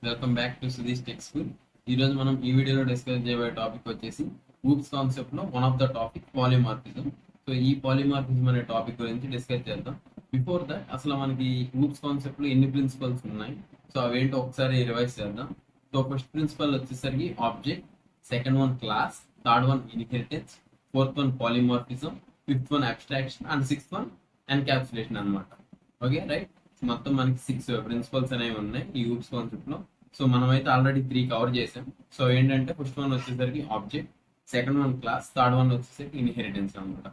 Welcome back to Sudheesh tech school. ఈ రోజు మనం ఈ వీడియోలో డిస్కస్ చేయబోయే టాపిక్ వచ్చేసి ఊప్స్ కాన్సెప్ట్ లో one of the topic polymorphism. So ఈ పాలిమార్ఫిజం అనే టాపిక్ గురించి డిస్కస్ చేద్దాం. బిఫోర్ దట్ అసలు మనకి ఊప్స్ కాన్సెప్ట్ లో ఎన్ని ప్రిన్సిపల్స్ ఉన్నాయి, సో అవేంటో ఒకసారి రివైజ్ చేద్దాం. సో ఫస్ట్ ప్రిన్సిపల్ వచ్చేసరికి object, second one class, third one inheritance, fourth one polymorphism, fifth one abstraction and sixth one encapsulation అనమాట. Okay right. మొత్తం మనకి 6 ప్రిన్సిపల్స్ అనేవి ఉన్నాయి ఈ ఊప్స్ కాన్సెప్ట్ లో. సో మనం అయితే ఆల్రెడీ 3 కవర్ చేసాం. సో ఏంటంటే ఫస్ట్ వన్ వచ్చేసరికి object, second one class, third one వచ్చేసరికి ఇన్హెరిటెన్స్ అనమాట.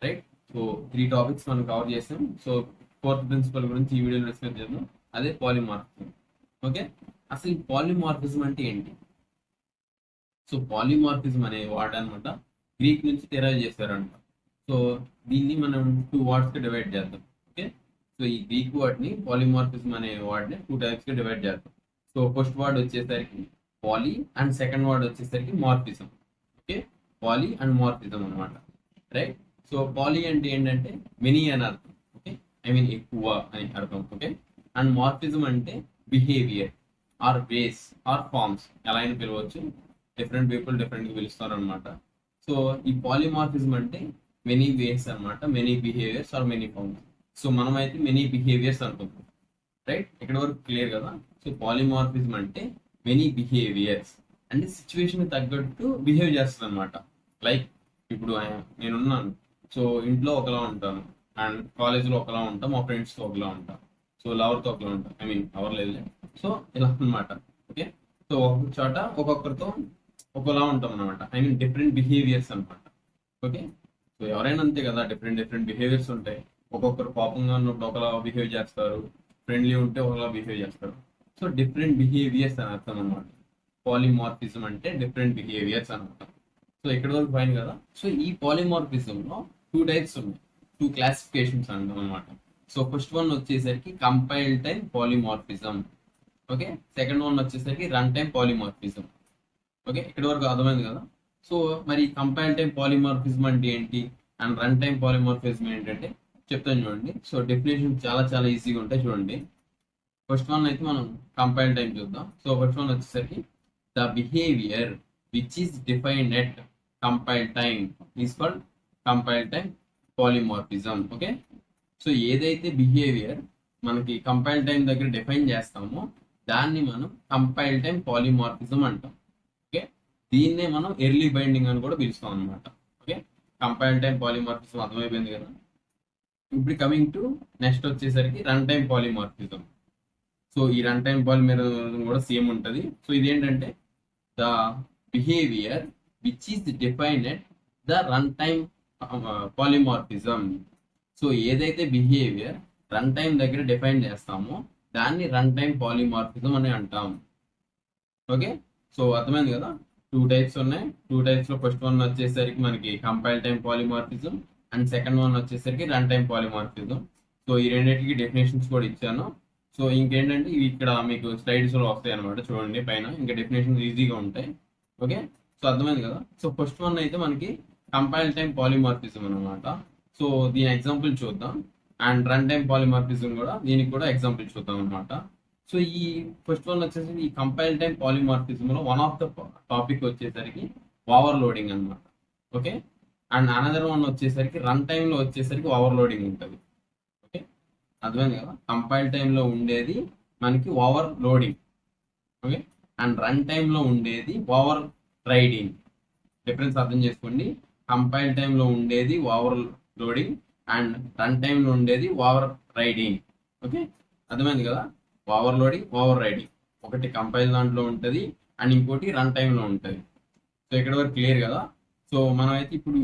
రైట్. సో 3 టాపిక్స్ మనం కవర్ చేసాం. సో ఫోర్త్ ప్రిన్సిపల్ గురించి ఈ వీడియోలో డిస్కస్ చేద్దాం, అదే పాలిమార్ఫిజం. ఓకే, అసలు ఈ పాలిమార్ఫిజం అంటే ఏంటి? సో పాలిమార్ఫిజం అనే వర్డ్ అనమాట గ్రీక్ నుంచి డెరైవ్ చేశారంట. సో దీన్ని మనం 2 వర్డ్స్ కి డివైడ్ చేద్దాం. ఓకే, సో ఈ గ్రీక్ వర్డ్ ని పాలిమార్ఫిజం అనే వర్డ్ ని 2 టైప్స్ కి డివైడ్ చేద్దాం. సో ఫస్ట్ వర్డ్ వచ్చేసరికి పాలీ అండ్ సెకండ్ వర్డ్ వచ్చేసరికి మార్ఫిజం. ఓకే, పాలీ అండ్ మార్ఫిజం అనమాట. రైట్. సో పాలీ అంటే ఏంటంటే మెనీ అని అర్థం. ఓకే, ఐ మీన్ ఎక్కువ అని అర్థం. ఓకే, అండ్ మార్ఫిజం అంటే behaviour or ways or forms, ఎలా అయినా పిలవచ్చు. డిఫరెంట్ పీపుల్ డిఫరెంట్ గా పిలుస్తారు అనమాట. సో ఈ పాలిమార్ఫిజం అంటే మెనీ వేస్ అనమాట, many behaviours or many forms. So మనం అయితే మెనీ బిహేవియర్స్ అనుకుంటాం. రైట్, ఇక్కడ వరకు క్లియర్ కదా? సో పాలిమార్ఫిజం అంటే మెనీ బిహేవియర్స్ అంటే సిచ్యువేషన్ తగ్గట్టు బిహేవ్ చేస్తుంది అనమాట. లైక్ ఇప్పుడు నేనున్నాను, సో ఇంట్లో ఒకలా ఉంటాను, అండ్ కాలేజ్లో ఒకలా ఉంటాం, మా ఫ్రెండ్స్తో ఒకలా ఉంటాం, సో లవర్తో ఒకలా ఉంటాం, ఐ మీన్ అవర్ లేదు. సో ఇలా అనమాట. ఓకే, సో ఒక్కొక్క చోట ఒక్కొక్కరితో ఒకలా ఉంటాం అనమాట, ఐ మీన్ డిఫరెంట్ బిహేవియర్స్ అనమాట. ఓకే, సో ఎవరైనా అంతే కదా, డిఫరెంట్ డిఫరెంట్ బిహేవియర్స్ ఉంటాయి. ఒక్కొక్కరు కోపంగా ఉన్నప్పుడు ఒకలా బిహేవ్ చేస్తారు, ఫ్రెండ్లీ ఉంటే ఒకలా బిహేవ్ చేస్తారు. సో డిఫరెంట్ బిహేవియర్స్ అని అర్థం అనమాట. పాలిమార్ఫిజం అంటే డిఫరెంట్ బిహేవియర్స్ అనమాట. సో ఇక్కడ వరకు ఫైన్ కదా? సో ఈ పాలిమార్ఫిజంలో 2 టైప్స్ ఉన్నాయి, 2 క్లాసిఫికేషన్స్ అంటాం అనమాట. సో ఫస్ట్ వన్ వచ్చేసరికి compile time polymorphism. Okay, second one వచ్చేసరికి రన్ టైమ్ పాలిమార్ఫిజం. ఓకే, ఇక్కడ వరకు అర్థమైంది కదా? సో మరి కంపైల్ టైమ్ పాలిమార్ఫిజం అంటే ఏంటి అండ్ రన్ టైమ్ పాలిమార్ఫిజం ఏంటంటే చెప్తాను చూడండి. సో డెఫినేషన్ చాలా చాలా ఈజీగా ఉంటాయి చూడండి. ఫస్ట్ వన్ అయితే మనం కంపైల్ టైం చూద్దాం. సో ఫస్ట్ వన్ వచ్చేసరికి the behaviour which is defined at compile time is called compile time polymorphism. Okay, so ఏదైతే బిహేవియర్ మనకి కంపైల్ టైం దగ్గర డిఫైన్ చేస్తామో దాన్ని మనం కంపైల్ టైం పాలిమార్ఫిజం అంటాం. ఓకే, దీన్నే మనం ఎర్లీ బైండింగ్ అని కూడా పిలుస్తాం అనమాట. ఓకే, కంపైల్ టైం పాలిమార్ఫిజం అర్థమైపోయింది కదా? ఇప్పుడు కమింగ్ టు నెక్స్ట్ వచ్చేసరికి రన్ టైం పాలిమార్ఫిజం. సో ఈ రన్ టైం పాలిమార్ఫిజం కూడా సేమ్ ఉంటుంది. సో ఇదేంటంటే the behaviour which is defined at the run time polymorphism. So ఏదైతే బిహేవియర్ రన్ టైం దగ్గర డిఫైన్ చేస్తామో దాన్ని రన్ టైం పాలిమార్ఫిజం అని అంటాం. ఓకే, సో అర్థమైంది కదా? 2 టైప్స్ ఉన్నాయి. 2 టైప్స్ లో ఫస్ట్ వన్ వచ్చేసరికి మనకి compile time polymorphism and second one వచ్చేసరికి రన్ టైం పాలిమార్ఫిజం. సో ఈ రెండింటికి డెఫినేషన్స్ కూడా ఇచ్చాను. సో ఇంకేంటంటే ఇవి ఇక్కడ మీకు స్లైడ్స్ లో వస్తాయి అనమాట, చూడండి పైన. ఇంకా డెఫినేషన్స్ ఈజీగా ఉంటాయి. ఓకే, సో అర్థమైంది కదా? సో ఫస్ట్ వన్ అయితే మనకి కంపైల్ టైం పాలిమార్ఫిజం అనమాట. సో దీని ఎగ్జాంపుల్ చూద్దాం. అండ్ రన్ టైం పాలిమార్ఫిజం కూడా, దీనికి కూడా ఎగ్జాంపుల్ చూద్దాం అనమాట. సో ఈ ఫస్ట్ వన్ వచ్చేసి ఈ కంపైల్ టైం పాలిమార్ఫిజం లో వన్ ఆఫ్ ద టాపిక్ వచ్చేసరికి ఓవర్లోడింగ్ అనమాట. ఓకే, అండ్ అనదర్ వన్ వచ్చేసరికి రన్ టైంలో వచ్చేసరికి ఓవర్లోడింగ్ ఉంటుంది. ఓకే, అర్థమైంది కదా? కంపైల్ టైంలో ఉండేది మనకి over loading. Okay, and run టైంలో ఉండేది ఓవర్ రైడింగ్. డిఫరెన్స్ అర్థం చేసుకోండి. కంపైల్ టైంలో ఉండేది ఓవర్ లోడింగ్ అండ్ రన్ టైంలో ఉండేది ఓవర్ రైడింగ్. ఓకే, అర్థమైంది కదా? ఓవర్ లోడింగ్, ఓవర్ రైడింగ్ ఒకటి కంపైల్ దాంట్లో ఉంటుంది అండ్ ఇంకోటి రన్ టైంలో ఉంటుంది. సో ఇక్కడ వరకు క్లియర్ కదా? సో మనం అయితే ఇప్పుడు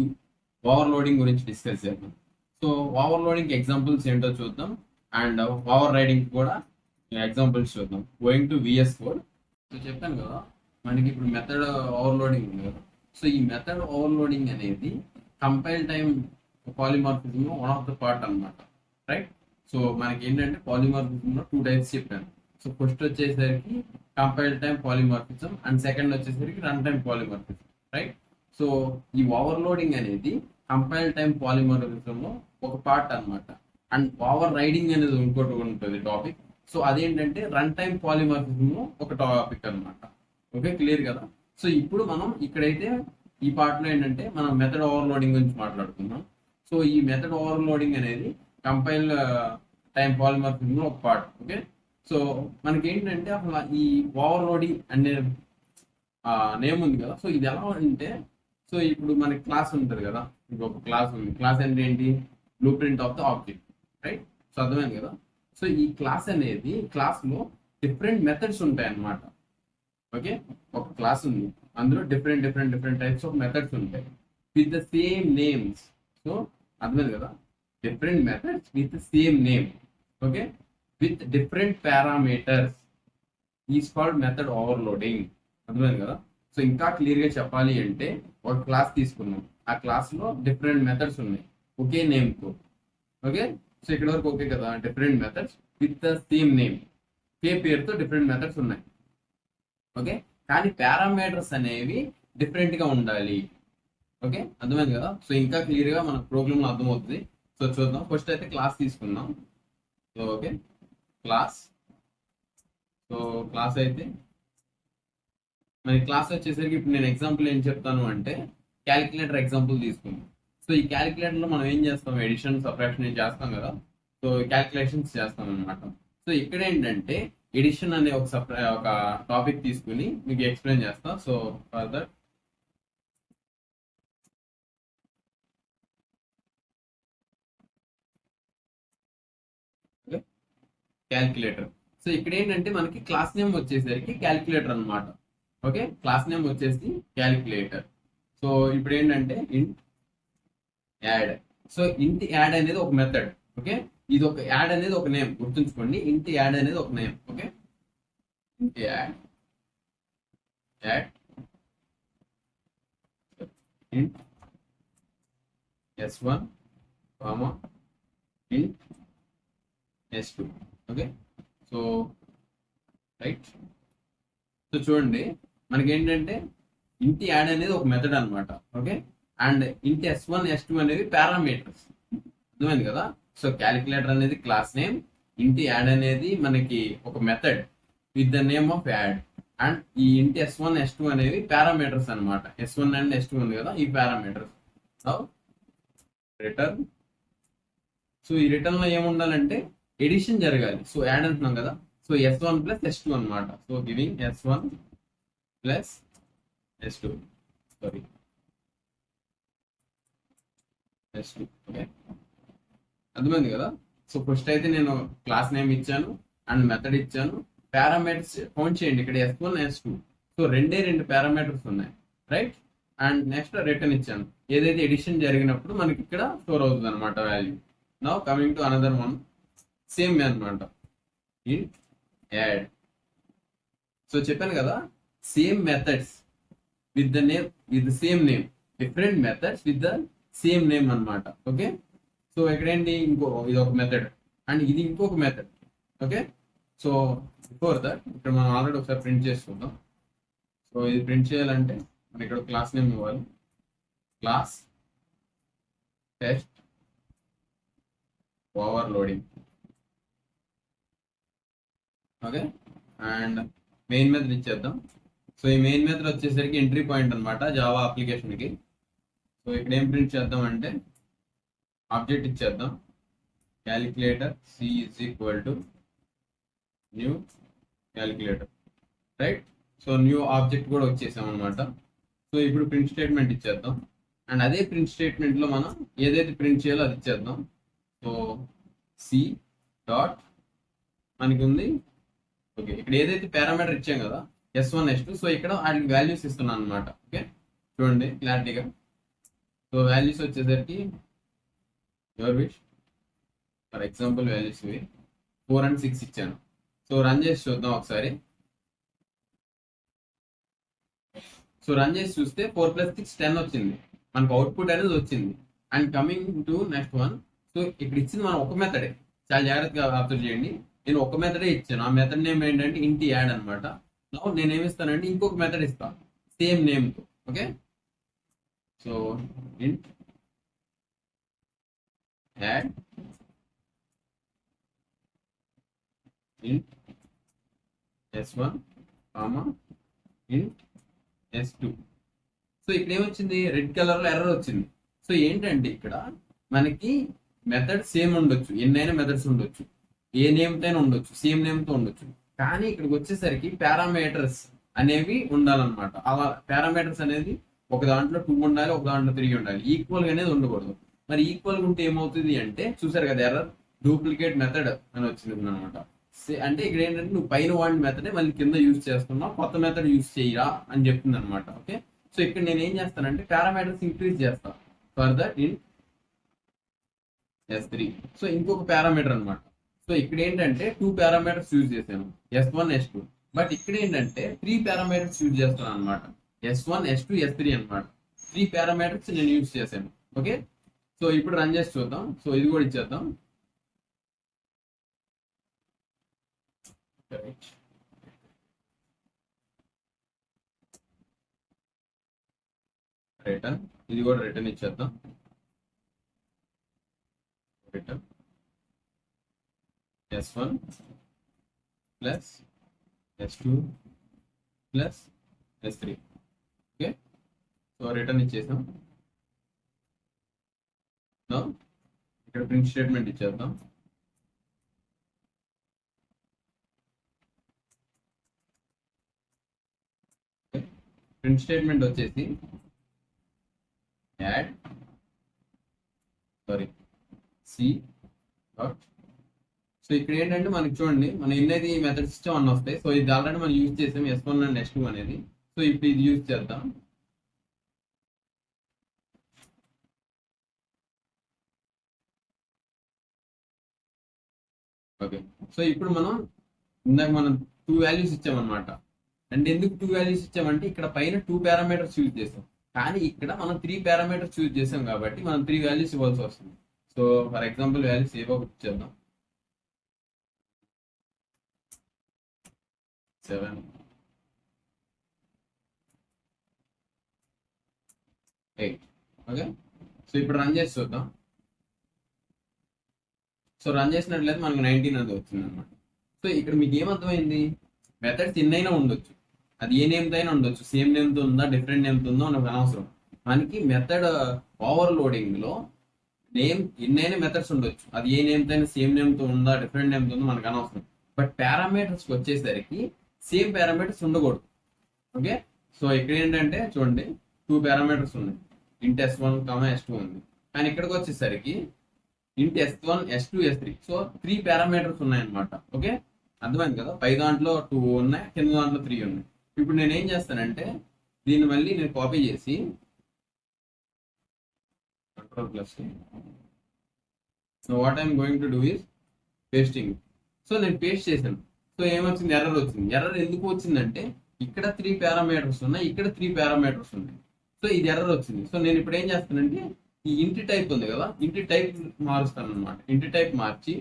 ఓవర్లోడింగ్ గురించి డిస్కస్ చేద్దాం. సో ఓవర్లోడింగ్ ఎగ్జాంపుల్స్ ఏంటో చూద్దాం అండ్ ఓవర్ రైడింగ్ కూడా ఎగ్జాంపుల్స్ చూద్దాం. Going to VS code. So చెప్పాను కదా మనకి ఇప్పుడు మెథడ్ ఓవర్లోడింగ్ ఉంది కదా. సో ఈ మెథడ్ ఓవర్లోడింగ్ అనేది compile time polymorphism one of the part అనమాట. రైట్. సో మనకి ఏంటంటే పాలిమార్ఫిజంలో 2 టైప్స్ చెప్పాను. సో ఫస్ట్ వచ్చేసరికి compile time polymorphism and second వచ్చేసరికి run time polymorphism. Right. So ఈ ఓవర్లోడింగ్ అనేది కంపైల్ టైం పాలిమార్ఫిజం లో ఒక పార్ట్ అనమాట. అండ్ ఓవర్ రైడింగ్ అనేది ఇంకోటి ఉంటుంది టాపిక్. సో అదేంటంటే రన్ టైం పాలిమార్ఫిజం ఒక టాపిక్ అన్నమాట. ఓకే, క్లియర్ కదా. సో ఇప్పుడు మనం ఇక్కడైతే ఈ part లో ఏంటంటే మనం మెథడ్ ఓవర్లోడింగ్ గురించి మాట్లాడుకుందాం. సో ఈ మెథడ్ ఓవర్లోడింగ్ అనేది కంపైల్ టైం పాలిమార్ఫిజం ఒక పార్ట్. ఓకే, సో మనకి ఏంటంటే అసలు ఈ ఓవర్లోడింగ్ అనే నేమ్ ఉంది కదా. సో ఇది ఎలా అంటే, సో ఇప్పుడు మనకి క్లాస్ ఉంటుంది కదా, ఇంకొక క్లాస్ ఉంది. క్లాస్ అంటే ఏంటి? Blue print of the object, right? So అర్థమైంది కదా. సో ఈ క్లాస్ అనేది, క్లాస్ లో డిఫరెంట్ మెథడ్స్ ఉంటాయి అన్నమాట. ఓకే, ఒక క్లాస్ ఉంది, అందులో different different different types of methods ఉంటాయి with the same names. So అర్థమైంది కదా, different methods with same name. Okay, with different parameters is called method overloading. అర్థమైంది కదా. సో ఇంకా క్లియర్ గా చెప్పాలి అంటే, ఒక క్లాస్ తీసుకున్నాం, ఆ క్లాస్ లో డిఫరెంట్ మెథడ్స్ ఉన్నాయి ఒకే నేమ్ తో. ఓకే, సో ఇక్కడ వరకు ఓకే కదా. Different methods with the same name, ఒకే పేరుతో డిఫరెంట్ మెథడ్స్ ఉన్నాయి. ఓకే, కానీ పారామీటర్స్ అనేవి డిఫరెంట్ గా ఉండాలి. ఓకే, అర్థమైంది కదా. సో ఇంకా క్లియర్ గా మన ప్రోగ్రామ్ లో అర్థమవుతుంది. సో చూద్దాం. ఫస్ట్ అయితే క్లాస్ తీసుకుందాం. So okay, class. So class అయితే మన క్లాస్ వచ్చేసరికి ఇప్పుడు నేను ఎగ్జాంపుల్ ఏం చెప్తాను అంటే, క్యాలిక్యులేటర్ ఎగ్జాంపుల్ తీసుకుందాం. సో ఈ క్యాలిక్యులేటర్ లో మనం ఏం చేస్తాం? ఎడిషన్, సబ్ట్రాక్షన్ చేస్తాం కదా. సో క్యాలిక్యులేషన్స్ చేస్తాం అనమాట. సో ఇక్కడ ఏంటంటే ఎడిషన్ అనే ఒక టాపిక్ తీసుకుని మీకు ఎక్స్ప్లెయిన్ చేస్తా. So further calculator. సో ఇక్కడ ఏంటంటే మనకి క్లాస్ నేమ్ వచ్చేసరికి క్యాలిక్యులేటర్ అన్నమాట. ఓకే, క్లాస్ నేమ్ వచ్చేసి క్యాలిక్యులేటర్. సో ఇప్పుడు ఏంటంటే ఇంట్ యాడ్. సో ఇంట్ యాడ్ అనేది ఒక మెథడ్. ఓకే, ఇది ఒక యాడ్ అనేది ఒక నేమ్, గుర్తుంచుకోండి. ఇంట్ యాడ్ అనేది ఒక నేమ్. ఓకే, ఇంట్ యాడ్ యాడ్ ఇంట్ s1 కామా ఇంట్ s2. Okay, so right. So చూడండి, మనకి ఏంటంటే ఇంట్ యాడ్ అనేది ఒక మెథడ్ అన్నమాట. ఓకే, అండ్ ఇంట్ s1 s2 అనేవి పారామీటర్స్. అర్థమైంది కదా. సో క్యాలిక్యులేటర్ అనేది క్లాస్ నేమ్, ఇంట్ యాడ్ అనేది మనకి ఒక method with the name of add, and ఈ ఇంట్ s1 s2 అనేవి పారామీటర్స్ అన్నమాట. s1 అండ్ s2 ఉంది కదా, ఈ పారామీటర్స్. రిటర్న్. సో ఈ రిటర్న్ లో ఏముండాలంటే ఎడిషన్ జరగాలి. సో యాడ్ అంటున్నాం కదా, సో s1 ప్లస్ s2 అనమాట. So giving s1 plus s2, sorry s2. Okay, అర్థమైంది కదా. సో ఫస్ట్ అయితే నేను క్లాస్ నేమ్ ఇచ్చాను అండ్ మెథడ్ ఇచ్చాను. పారామీటర్స్ కౌంట్ చేయండి. ఇక్కడ s1 s2, సో రెండు పారామీటర్స్ ఉన్నాయి, రైట్. అండ్ నెక్స్ట్ రిటర్న్ ఇచ్చాను. ఏదైతే ఎడిషన్ జరిగినప్పుడు మనకి ఇక్కడ స్టోర్ అవుతుంది అనమాట value. Now coming to another one, same అనమాట, ఇంట్ యాడ్. సో చెప్పాను కదా, same methods with the name, with the same name, different methods with the same name అన్నమాట. ఓకే, సో ఇక్కడ ఏంటి, ఇది ఒక మెథడ్ అండ్ ఇది ఇంకొక method. Okay, so before that ఇక్కడ మనం ఆల్రెడీ ఒకసారి ప్రింట్ చేసుకుందాం. సో ఇది ప్రింట్ చేయాలంటే మనం ఇక్కడ క్లాస్ నేమ్ ఇవ్వాలి, class test overloading. Okay, and main method ఇచ్చేద్దాం. సో ఈ మెయిన్ మెథడ్ వచ్చేసరికి ఎంట్రీ పాయింట్ అనమాట జావా అప్లికేషన్కి. సో ఇక్కడ ఏం ప్రింట్ చేద్దాం అంటే, ఆబ్జెక్ట్ ఇచ్చేద్దాం, calculator c is equal to new calculator, right. So new object కూడా వచ్చేసాం అనమాట. సో ఇప్పుడు ప్రింట్ స్టేట్మెంట్ ఇచ్చేద్దాం, అండ్ అదే ప్రింట్ స్టేట్మెంట్ లో మనం ఏదైతే ప్రింట్ చేయాలో అది ఇచ్చేద్దాం. సో సి డాట్ మనకి ఉంది. ఓకే, ఇక్కడ ఏదైతే పారామీటర్ ఇచ్చాం కదా s1 s2, సో ఇక్కడ వాటికి వాల్యూస్ ఇస్తున్నాను అనమాట. ఓకే, చూడండి క్లారిటీగా. సో వాల్యూస్ వచ్చేసరికి your wish, for example values 4 and 6 ఇచ్చాను. సో రన్ చేసి చూద్దాం ఒకసారి. సో రన్ చేసి చూస్తే 4 + 6 10 వచ్చింది, మనకు అవుట్పుట్ అనేది వచ్చింది. And coming to next one, so ఇక్కడ ఇచ్చింది మనం ఒక మెథడే, చాలా జాగ్రత్తగా అబ్జర్వ్ చేయండి. నేను ఒక మెథడే ఇచ్చాను, ఆ మెథడ్ నేమ్ ఏంటంటే ఇంట్ యాడ్ అనమాట. నేను ఏమి ఇస్తానంటే ఇంకొక మెథడ్ ఇస్తాను సేమ్ నేమ్ తో. ఓకే, సో ఇంట్ యాడ్ ఇంట్ s1 కామా ఇంట్ s2. సో ఇక్కడ ఏమొచ్చింది, రెడ్ కలర్ లో ఎర్రర్ వచ్చింది. సో ఏంటంటే ఇక్కడ మనకి మెథడ్ సేమ్ ఉండొచ్చు, ఎన్నైనా మెథడ్స్ ఉండొచ్చు, ఏ నేమ్ తో ఉండొచ్చు, సేమ్ నేమ్ తో ఉండొచ్చు, కానీ ఇక్కడికి వచ్చేసరికి పారామీటర్స్ అనేవి ఉండాలన్నమాట. అలా పారామీటర్స్ అనేది ఒక దాంట్లో 2 ఉండాలి, ఒక దాంట్లో 3 ఉండాలి, ఈక్వల్ గా అనేది ఉండకూడదు. మరి ఈక్వల్ గా ఉంటే ఏమవుతుంది అంటే, చూసారు కదా ఎర్రర్, డూప్లికేట్ మెథడ్ అని వచ్చింది అనమాట. అంటే ఇక్కడ ఏంటంటే నువ్వు పైన వాడిన మెథడే మళ్ళీ కింద యూజ్ చేస్తున్నావు, కొత్త మెథడ్ యూజ్ చేయరా అని చెప్తుంది అనమాట. ఓకే, సో ఇక్కడ నేను ఏం చేస్తానంటే పారామీటర్స్ ఇంక్రీజ్ చేస్తాను for that in s3. So ఇంకొక పారామీటర్ అనమాట. సో ఇక్కడ ఏంటంటే 2 పారామీటర్స్ యూజ్ చేశాను, s1 s2. బట్ ఇక్కడ ఏంటంటే 3 పారామీటర్స్ యూజ్ చేస్తాను అనమాట, s1 s2 s3 అనమాట. 3 పారామీటర్స్ నేను యూజ్ చేశాను. ఓకే, సో ఇప్పుడు రన్ చేసి చూద్దాం. సో ఇది కూడా ఇచ్చేద్దాం. రిటర్న్, ఇది కూడా రిటర్న్ ఇచ్చేద్దాం. Return s1 plus s2 plus s3. Okay, so return ఇచ్చేసాం. ఇక్కడ ప్రింట్ స్టేట్మెంట్ ఇచ్చేద్దాం. ప్రింట్ స్టేట్మెంట్ వచ్చేసి యాడ్ సి డాట్. సో ఇక్కడ ఏంటంటే మనకి చూడండి, మనం ఎన్నైతే ఈ మెథడ్ సిస్టమ్ అన్న వస్తాయి. సో ఇది ఆల్రెడీ మనం యూజ్ చేసాం s1 అండ్ s2 అనేది. సో ఇప్పుడు ఇది యూజ్ చేద్దాం. ఓకే, సో ఇప్పుడు ఇందాక మనం 2 వాల్యూస్ ఇచ్చామన్నమాట. అండ్ ఎందుకు 2 వాల్యూస్ ఇచ్చామంటే ఇక్కడ పైన 2 పారామీటర్స్ యూజ్ చేసాం, కానీ ఇక్కడ మనం 3 పారామీటర్స్ యూజ్ చేసాం కాబట్టి మనం 3 వాల్యూస్ ఇవ్వాల్సి వస్తుంది. సో ఫర్ ఎగ్జాంపుల్ వాల్యూస్ ఏవో ఒకటి ఇచ్చేద్దాం, 7, 8. ఓకే, సో ఇప్పుడు రన్ చేసి చూద్దాం. సో రన్ చేసినట్లయితే మనకు 19 అది వచ్చింది అనమాట. సో ఇక్కడ మీకు ఏమర్థమైంది, మెథడ్స్ ఎన్నైనా ఉండొచ్చు, అది ఏ నేమ్తో అయినా ఉండొచ్చు, సేమ్ నేమ్తో ఉందా డిఫరెంట్ నేమ్తో ఉందో మనకు అనవసరం. మనకి మెథడ్ ఓవర్లోడింగ్ లో నేమ్ ఎన్నైనా మెథడ్స్ ఉండొచ్చు, అది ఏ నేమ్తో అయినా సేమ్ నేమ్తో ఉందా డిఫరెంట్ నేమ్తో ఉందో మనకు అనవసరం. బట్ పారామీటర్స్కి వచ్చేసరికి సేమ్ పారామీటర్స్ ఉండకూడదు. ఓకే, సో ఇక్కడ ఏంటంటే చూడండి 2 పారామీటర్స్ ఉన్నాయి, ఇంట్ s1 s2 ఉంది, కానీ ఇక్కడికి వచ్చేసరికి ఇంట్ s1 s2 s3. So 3 parameters ఉన్నాయన్నమాట. ఓకే, అర్థమైంది కదా, పై దాంట్లో 2 ఉన్నాయి, కింద దాంట్లో 3 ఉన్నాయి. ఇప్పుడు నేను ఏం చేస్తానంటే దీన్ని మళ్ళీ నేను కాపీ చేసి Ctrl+C. So what I'm going to do is pasting. So నేను పేస్ట్ చేశాను. సో ఏమొచ్చింది, ఎర్రర్ వచ్చింది. ఎర్రర్ ఎందుకు వచ్చిందంటే ఇక్కడ 3 పారామీటర్స్ ఉన్నాయి, ఇక్కడ 3 పారామీటర్స్ ఉన్నాయి. సో ఇది ఎర్రర్ వచ్చింది. సో నేను ఇప్పుడు ఏం చేస్తానంటే ఈ ఇంటి టైప్ ఉంది కదా, ఇంటి టైప్ మారుస్తాను అనమాట. ఇంటి టైప్ మార్చి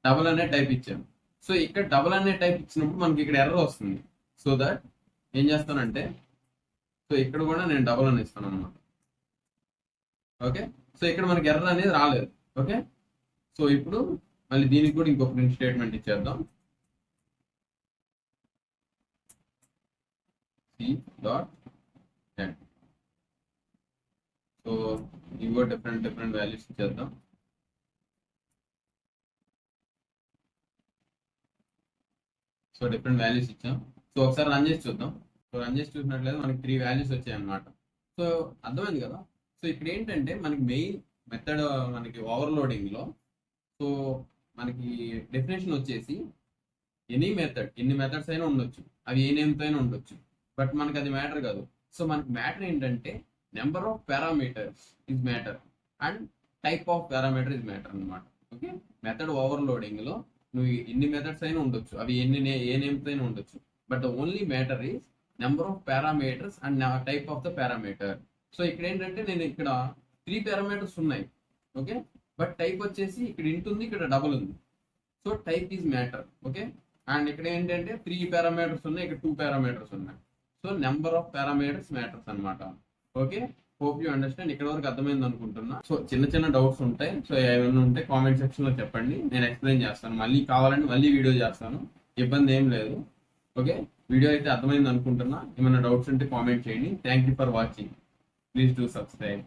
డబల్ అనే టైప్ ఇచ్చాను. సో ఇక్కడ డబల్ అనే టైప్ ఇచ్చినప్పుడు మనకి ఇక్కడ ఎర్రర్ వస్తుంది. సో దట్ ఏం చేస్తానంటే, సో ఇక్కడ కూడా నేను డబల్ అని ఇస్తాను అనమాట. ఓకే, సో ఇక్కడ మనకి ఎర్రర్ అనేది రాలేదు. ఓకే, సో ఇప్పుడు మళ్ళీ దీనికి కూడా ఇంకో ప్రింట్ స్టేట్మెంట్ ఇచ్చేద్దాం. C.end. సో ఇవో డిఫరెంట్ వాల్యూస్ ఇచ్చేద్దాం. సో డిఫరెంట్ వాల్యూస్ ఇచ్చాం. సో ఒకసారి రన్ చేసి చూద్దాం. సో రన్ చేసి చూసినట్లయితే మనకి 3 వాల్యూస్ వచ్చాయి అన్నమాట. సో అర్థమైంది కదా. సో ఇక్కడ ఏంటంటే మనకి మెయిన్ మెథడ్ మనకి ఓవర్లోడింగ్ లో సో మనకి డెఫినేషన్ వచ్చేసి ఎనీ మెథడ్, ఎన్ని మెథడ్స్ అయినా ఉండొచ్చు, అవి ఏ నేమ్తో అయినా ఉండొచ్చు, బట్ మనకి అది మ్యాటర్ కాదు. సో మనకి మ్యాటర్ ఏంటంటే number of parameters is matter and type of parameter is matter అనమాట. ఓకే, మెథడ్ ఓవర్లోడింగ్ లో నువ్వు ఎన్ని మెథడ్స్ అయినా ఉండొచ్చు, అవి ఏ నేమ్తో అయినా ఉండొచ్చు, but the only matter is number of parameters and type of the parameter. So ఇక్కడ ఏంటంటే నేను ఇక్కడ 3 పారామీటర్స్ ఉన్నాయి. ఓకే, బట్ టైప్ వచ్చేసి ఇక్కడ ఇంట్ ఉంది, ఇక్కడ డబుల్ ఉంది. So type is matter. Okay, and ఇక్కడ ఏంటంటే 3 పారామీటర్స్ ఉన్నాయి, ఇక్కడ 2 పారామీటర్స్ ఉన్నాయి. So number of parameters matters అనమాట. Okay, hope you understand. ఇక్కడ వరకు అర్థమైంది అనుకుంటున్నా. సో చిన్న చిన్న డౌట్స్ ఉంటాయి. సో ఏమైనా ఉంటే కామెంట్ సెక్షన్ లో చెప్పండి, నేను ఎక్స్ప్లెయిన్ చేస్తాను. మళ్ళీ కావాలంటే మళ్ళీ వీడియో చేస్తాను, ఇబ్బంది ఏం లేదు. ఓకే, వీడియో అయితే అర్థమైంది అనుకుంటున్నా. ఏమైనా డౌట్స్ ఉంటే కామెంట్ చేయండి. Thank you for watching. Please do subscribe.